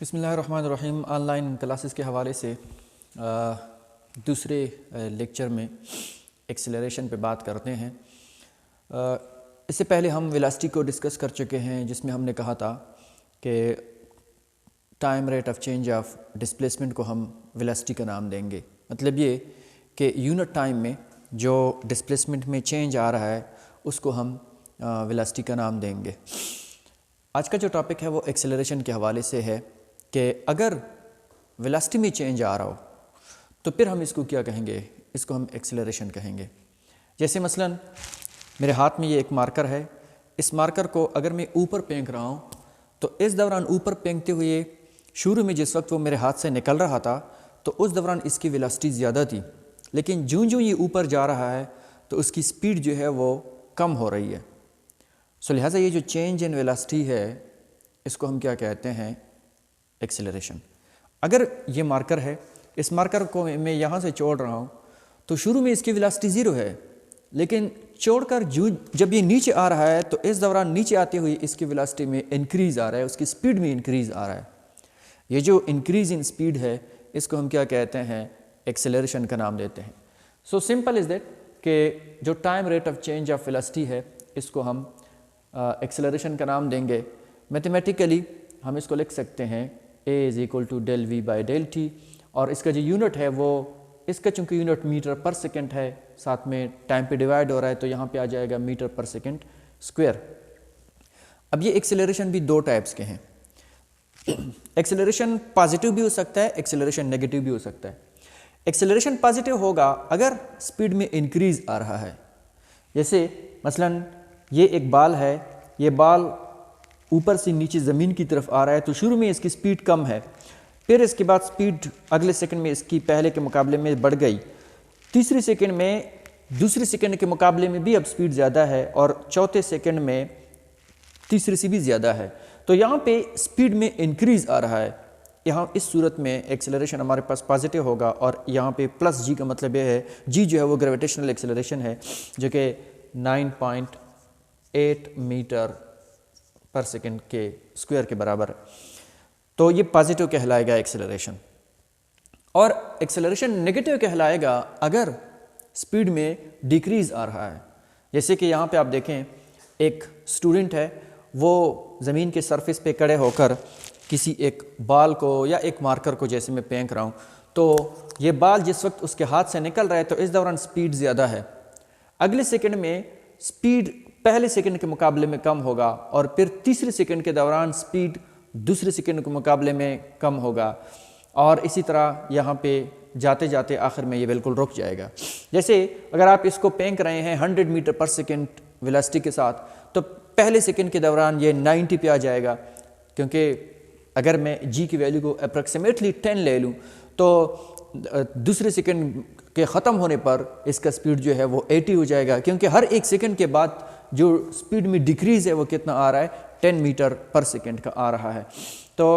बिस्मिल्लाहिर्रहमानिर्रहीम। Online classes के हवाले से दूसरे लेक्चर में एक्सेलरेशन पे बात करते हैं। इससे पहले हम वेलोसिटी को डिस्कस कर चुके हैं, जिसमें हमने कहा था कि time rate of change of displacement को हम वेलोसिटी का नाम देंगे। मतलब ये कि यूनिट टाइम में जो डिस्प्लेसमेंट में चेंज आ रहा है उसको हम वेलोसिटी का नाम देंगे। आज का जो टॉपिक है वो एक्सेलरेशन के हवाले से है कि अगर वेलोसिटी में चेंज आ रहा हो तो फिर हम इसको क्या कहेंगे, इसको हम एक्सेलरेशन कहेंगे। जैसे मसलन मेरे हाथ में ये एक मार्कर है, इस मार्कर को अगर मैं ऊपर फेंक रहा हूँ तो इस दौरान ऊपर फेंकते हुए शुरू में जिस वक्त वो मेरे हाथ से निकल रहा था तो उस दौरान इसकी वेलोसिटी ज़्यादा थी, लेकिन जूं जूं ये ऊपर जा रहा है तो उसकी स्पीड जो है वो कम हो रही है। सो लिहाजा ये जो चेंज इन वेलोसिटी है इसको हम क्या कहते हैं, एक्सेलरेशन। अगर ये मार्कर है, इस मार्कर को मैं यहाँ से छोड़ रहा हूँ तो शुरू में इसकी वेलोसिटी ज़ीरो है, लेकिन छोड़कर जब ये नीचे आ रहा है तो इस दौरान नीचे आते हुए इसकी वेलोसिटी में इंक्रीज़ आ रहा है, उसकी स्पीड में इंक्रीज़ आ रहा है। ये जो इंक्रीज़ इन स्पीड है इसको हम क्या कहते हैं, एक्सेलरेशन का नाम देते हैं। सो सिंपल इज़ दैट कि जो time rate of change of velocity है इसको हम एक्सेलरेशन का नाम देंगे। मैथमेटिकली हम इसको लिख सकते हैं A is equal to del v by del t, और इसका जो यूनिट है वो इसका चूँकि यूनिट मीटर पर सेकंड है, साथ में टाइम पे डिवाइड हो रहा है तो यहाँ पे आ जाएगा मीटर पर सेकंड स्क्वायर। अब ये एक्सेलरेशन भी दो टाइप्स के हैं। एक्सेलरेशन पॉजिटिव भी हो सकता है, एक्सेलरेशन नेगेटिव भी हो सकता है। एक्सेलरेशन पॉजिटिव होगा अगर स्पीड में इंक्रीज़ आ रहा है। जैसे मसलन ये एक बाल है, ये बाल ऊपर से नीचे ज़मीन की तरफ आ रहा है तो शुरू में इसकी स्पीड कम है, फिर इसके बाद स्पीड अगले सेकंड में इसकी पहले के मुकाबले में बढ़ गई, तीसरे सेकंड में दूसरे सेकंड के मुकाबले में भी अब स्पीड ज़्यादा है, और चौथे सेकंड में तीसरे से भी ज़्यादा है। तो यहाँ पे स्पीड में इंक्रीज़ आ रहा है। यहाँ इस सूरत में एक्सेलरेशन हमारे पास पॉजिटिव होगा, और यहाँ पे प्लस जी का मतलब ये है, जी जो है वो ग्रेविटेशनल एक्सेलरेशन है जो कि 9.8 मीटर पर सेकंड के स्क्वायर के बराबर है। तो ये पॉजिटिव कहलाएगा एक्सेलरेशन। और एक्सेलरेशन नेगेटिव कहलाएगा अगर स्पीड में डिक्रीज़ आ रहा है। जैसे कि यहाँ पे आप देखें, एक स्टूडेंट है, वो ज़मीन के सरफेस पे खड़े होकर किसी एक बाल को या एक मार्कर को जैसे मैं फेंक रहा हूँ तो ये बाल जिस वक्त उसके हाथ से निकल रहा है तो इस दौरान स्पीड ज़्यादा है, अगले सेकंड में स्पीड पहले सेकंड के मुकाबले में कम होगा, और फिर तीसरे सेकंड के दौरान स्पीड दूसरे सेकंड के मुकाबले में कम होगा, और इसी तरह यहाँ पे जाते जाते आखिर में ये बिल्कुल रुक जाएगा। जैसे अगर आप इसको फेंक रहे हैं 100 मीटर पर सेकंड वेलोसिटी के साथ तो पहले सेकंड के दौरान ये 90 पे आ जाएगा, क्योंकि अगर मैं जी की वैल्यू को अप्रॉक्सीमेटली 10 ले लूँ तो दूसरे सेकंड के ख़त्म होने पर इसका स्पीड जो है वो 80 हो जाएगा, क्योंकि हर एक सेकंड के बाद जो स्पीड में डिक्रीज़ है वो कितना आ रहा है, 10 मीटर पर सेकंड का आ रहा है। तो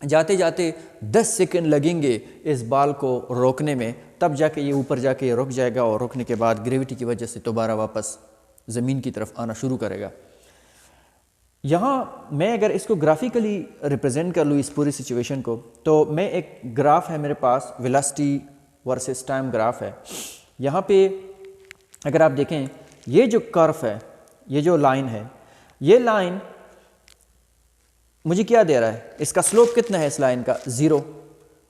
जाते जाते 10 सेकंड लगेंगे इस बाल को रोकने में, तब जाके ये ऊपर जाके ये रुक जाएगा, और रुकने के बाद ग्रेविटी की वजह से दोबारा वापस ज़मीन की तरफ आना शुरू करेगा। यहाँ मैं अगर इसको ग्राफिकली रिप्रेजेंट कर लूँ इस पूरी सिचुएशन को, तो मैं एक ग्राफ है मेरे पास, वेलोसिटी वर्सेस टाइम ग्राफ है। यहाँ पे अगर आप देखें, ये जो कर्व है, ये जो लाइन है, ये लाइन मुझे क्या दे रहा है, इसका स्लोप कितना है इस लाइन का, 0।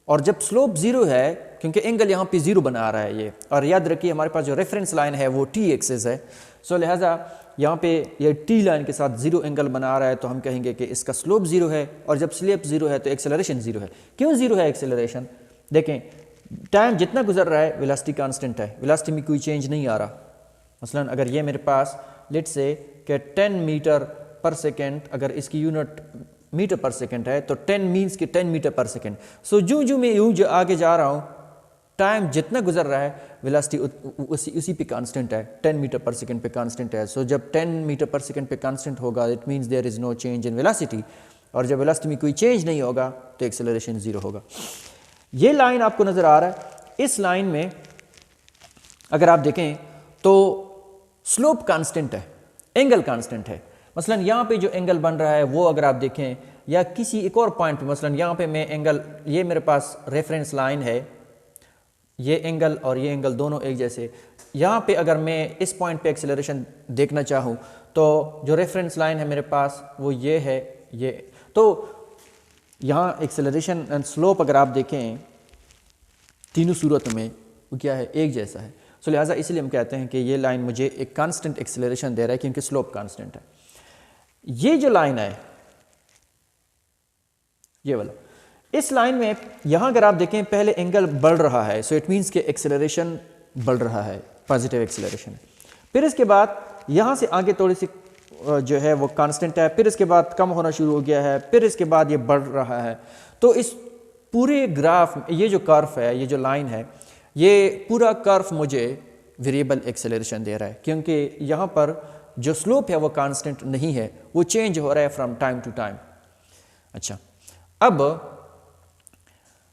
और जब स्लोप 0 है, क्योंकि एंगल यहाँ पे 0 बना रहा है ये, और याद रखिए हमारे पास जो रेफरेंस लाइन है वो टी एक्सिस है, सो लिहाजा यहाँ पे ये टी लाइन के साथ 0 एंगल बना रहा है, तो हम कहेंगे कि इसका स्लोप 0 है, और जब स्लोप 0 है तो एक्सेलरेशन 0 है। क्यों 0 है एक्सेलरेशन? देखें, टाइम जितना गुजर रहा है वेलोसिटी कांस्टेंट है, वेलोसिटी में कोई चेंज नहीं आ रहा। मसलन अगर ये मेरे पास लेट्स से कि 10 मीटर पर सेकंड, अगर इसकी यूनिट मीटर पर सेकंड है तो 10 मीन्स कि 10 मीटर पर सेकंड। सो जो मैं यूँ आगे जा रहा हूँ, टाइम जितना गुजर रहा है वेलोसिटी उसी पे कांस्टेंट है, 10 मीटर पर सेकंड पे कांस्टेंट है। सो जब 10 मीटर पर सेकंड पे कांस्टेंट होगा it means there is no change in velocity, और जब वेलोसिटी में कोई चेंज नहीं होगा तो एक्सेलरेशन 0 होगा। ये लाइन आपको नज़र आ रहा है, इस लाइन में अगर आप देखें तो स्लोप कांस्टेंट है, एंगल कांस्टेंट है। मसलन यहाँ पे जो एंगल बन रहा है वो अगर आप देखें या किसी एक और पॉइंट पे, मसलन यहाँ पे मैं एंगल, ये मेरे पास रेफरेंस लाइन है, ये एंगल और ये एंगल दोनों एक जैसे, यहाँ पे अगर मैं इस पॉइंट पे एक्सेलरेशन देखना चाहूँ तो जो रेफरेंस लाइन है मेरे पास वो ये है, ये। तो यहाँ एक्सेलरेशन एंड स्लोप अगर आप देखें तीनों सूरत में वो क्या है, एक जैसा है। सो लिहाजा इसलिए हम कहते हैं कि ये लाइन मुझे एक कांस्टेंट एक्सेलरेशन दे रहा है क्योंकि स्लोप कांस्टेंट है। ये जो लाइन है ये वाला, इस लाइन में यहाँ अगर आप देखें पहले एंगल बढ़ रहा है, सो इट मीन्स कि एक्सेलरेशन बढ़ रहा है, पॉजिटिव एक्सेलरेशन। फिर इसके बाद यहाँ से आगे थोड़ी सी जो है वो कांस्टेंट है, फिर इसके बाद कम होना शुरू हो गया है, फिर इसके बाद ये बढ़ रहा है। तो इस पूरे ग्राफ, ये जो कर्व है, ये जो लाइन है, ये पूरा कर्व मुझे वेरिएबल एक्सेलरेशन दे रहा है क्योंकि यहाँ पर जो स्लोप है वो कांस्टेंट नहीं है, वो चेंज हो रहा है फ्रॉम टाइम टू टाइम। अच्छा, अब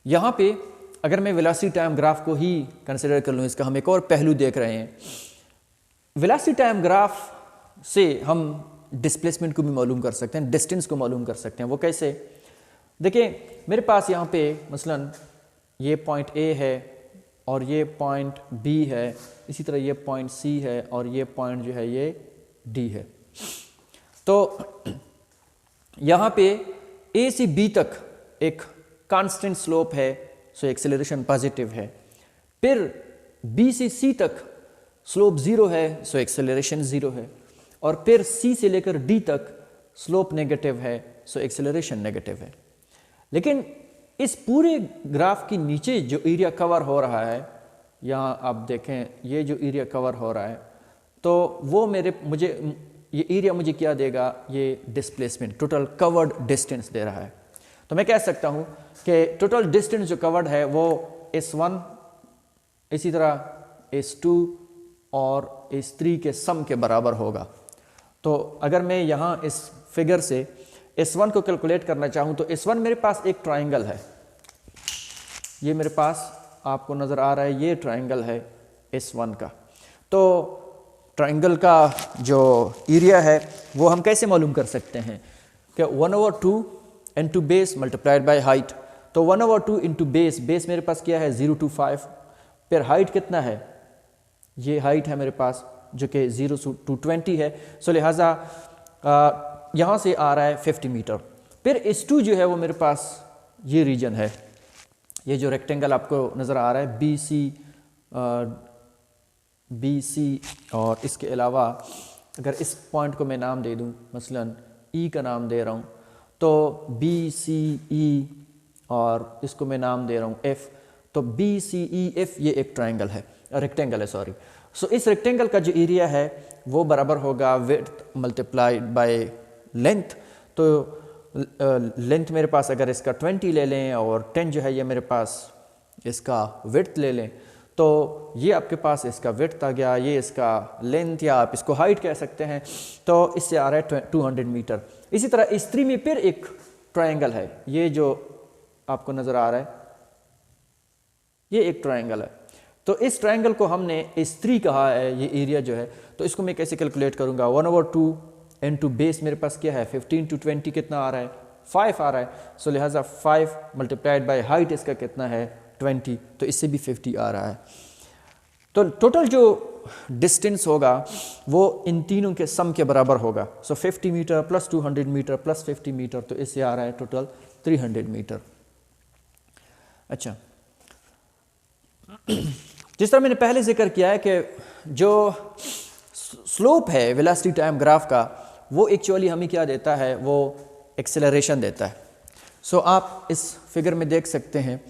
यहाँ पे अगर मैं वेलोसिटी टाइम ग्राफ को ही कंसिडर कर लूँ, इसका हम एक और पहलू देख रहे हैं। वेलोसिटी टाइम ग्राफ से हम डिस्प्लेसमेंट को भी मालूम कर सकते हैं, डिस्टेंस को मालूम कर सकते हैं। वो कैसे? देखिए मेरे पास यहाँ पे मसलन ये पॉइंट ए है और ये पॉइंट बी है, इसी तरह ये पॉइंट सी है और ये पॉइंट जो है ये डी है। तो यहाँ पे ए से बी तक एक कांस्टेंट स्लोप है, सो एक्सेलरेशन पॉजिटिव है। फिर बी से सी तक स्लोप ज़ीरो है, सो एक्सेलरेशन ज़ीरो है। और फिर सी से लेकर डी तक स्लोप नेगेटिव है, सो एक्सेलरेशन नेगेटिव है। लेकिन इस पूरे ग्राफ के नीचे जो एरिया कवर हो रहा है, यहाँ आप देखें ये जो एरिया कवर हो रहा है, तो वो मुझे ये एरिया मुझे क्या देगा? ये डिस्प्लेसमेंट, टोटल कवर्ड डिस्टेंस दे रहा है। तो मैं कह सकता हूँ कि टोटल डिस्टेंस जो कवर्ड है वो S1, इसी तरह S2 और S3 के सम के बराबर होगा। तो अगर मैं यहाँ इस फिगर से S1 को कैलकुलेट करना चाहूँ तो S1 मेरे पास एक ट्राइंगल है, ये मेरे पास आपको नज़र आ रहा है, ये ट्राइंगल है S1 का। तो ट्राइंगल का जो एरिया है वो हम कैसे मालूम कर सकते हैं कि 1/2 into base multiplied by height. तो 1/2 इंटू बेस, बेस मेरे पास क्या है 025, फिर हाइट कितना है, ये हाइट है मेरे पास जो कि 0 to 20 है। सो लिहाजा यहाँ से आ रहा है 50 मीटर। फिर S2 जो है वो मेरे पास ये रीजन है, ये जो रेक्टेंगल आपको नज़र आ रहा है BC, और इसके अलावा अगर इस पॉइंट को मैं नाम दे दूँ, मसलन E का नाम दे रहा हूँ, तो BCE और इसको मैं नाम दे रहा हूँ F, तो BCEF ये एक ट्राइंगल है, रेक्टेंगल है, सॉरी। सो इस रेक्टेंगल का जो एरिया है वो बराबर होगा विड्थ मल्टीप्लाइड बाय लेंथ। तो लेंथ मेरे पास अगर इसका 20 ले लें और 10 जो है ये मेरे पास इसका विड्थ ले लें, तो ये आपके पास इसका विड्थ आ गया, ये इसका लेंथ या आप इसको हाइट कह सकते हैं। तो इससे आ रहा है 200 मीटर। इसी तरह S3 में फिर एक ट्राइंगल है, ये जो आपको नज़र आ रहा है ये एक ट्राइंगल है। तो इस ट्राइंगल को हमने S3 कहा है, ये एरिया जो है। तो इसको मैं कैसे कैलकुलेट करूँगा? 1/2 इंटू बेस मेरे पास क्या है 15 to 20 कितना आ रहा है 5 आ रहा है। सो लिहाजा 5 मल्टीप्लाइड बाय हाइट इसका कितना है 20, तो इससे भी 50 आ रहा है। तो टोटल जो डिस्टेंस होगा वो इन तीनों के सम के बराबर होगा। So 50 metre plus 200 metre plus 50 metre, तो इससे आ रहा है टोटल 300 मीटर। अच्छा, जिस तरह मैंने पहले जिक्र किया है कि जो स्लोप है वेलोसिटी टाइम ग्राफ का, वो एक्चुअली हमें क्या देता है, वो एक्सेलरेशन देता है। सो आप इस फिगर में देख सकते हैं,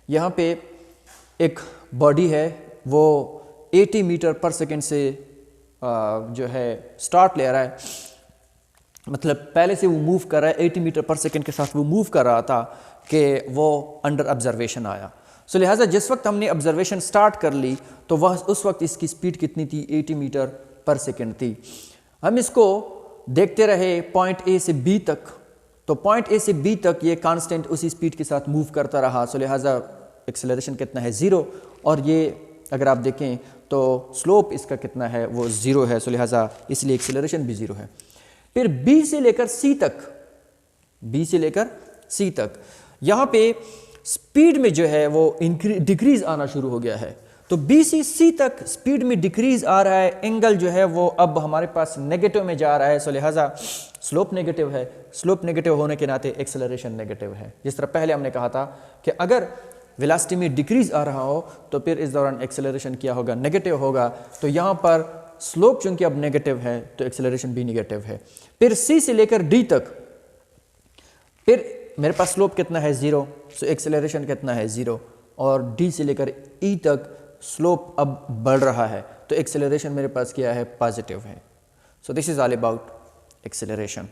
यहाँ पे एक बॉडी है वो 80 मीटर पर सेकेंड से जो है स्टार्ट ले रहा है, मतलब पहले से वो मूव कर रहा है 80 मीटर पर सेकेंड के साथ वो मूव कर रहा था कि वो अंडर ऑब्जर्वेशन आया। सो लिहाजा जिस वक्त हमने ऑब्जर्वेशन स्टार्ट कर ली तो वह उस वक्त इसकी स्पीड कितनी थी 80 मीटर पर सेकेंड थी। हम इसको देखते रहे पॉइंट A से B तक, तो पॉइंट A से B तक ये कांस्टेंट उसी स्पीड के साथ मूव करता रहा। सो लिहाजा एक्सेलरेशन कितना है 0, और ये अगर आप देखें तो स्लोप इसका कितना है वो 0 है। सो लिहाजा इसलिए एक्सेलरेशन भी 0 है। फिर B से लेकर C तक बी से लेकर सी तक। यहाँ पे स्पीड में जो है वो डिक्रीज आना शुरू हो गया है, तो बी से सी तक स्पीड में डिक्रीज आ रहा है, एंगल जो है वो अब हमारे पास नेगेटिव में जा रहा है, सो लिहाजा स्लोप नेगेटिव है। स्लोप नेगेटिव होने के नाते एक्सेलरेशन नेगेटिव है। जिस तरह पहले हमने कहा था कि अगर वेलोसिटी में डिक्रीज आ रहा हो तो फिर इस दौरान एक्सेलरेशन क्या होगा, नेगेटिव होगा। तो यहाँ पर स्लोप चूंकि अब नेगेटिव है तो एक्सेलरेशन भी नेगेटिव है। फिर सी से लेकर डी तक फिर मेरे पास स्लोप कितना है, 0, सो एक्सेलरेशन कितना है, 0। और डी से लेकर ई तक स्लोप अब बढ़ रहा है तो एक्सेलरेशन मेरे पास क्या है, पॉजिटिव है। So this is all about acceleration.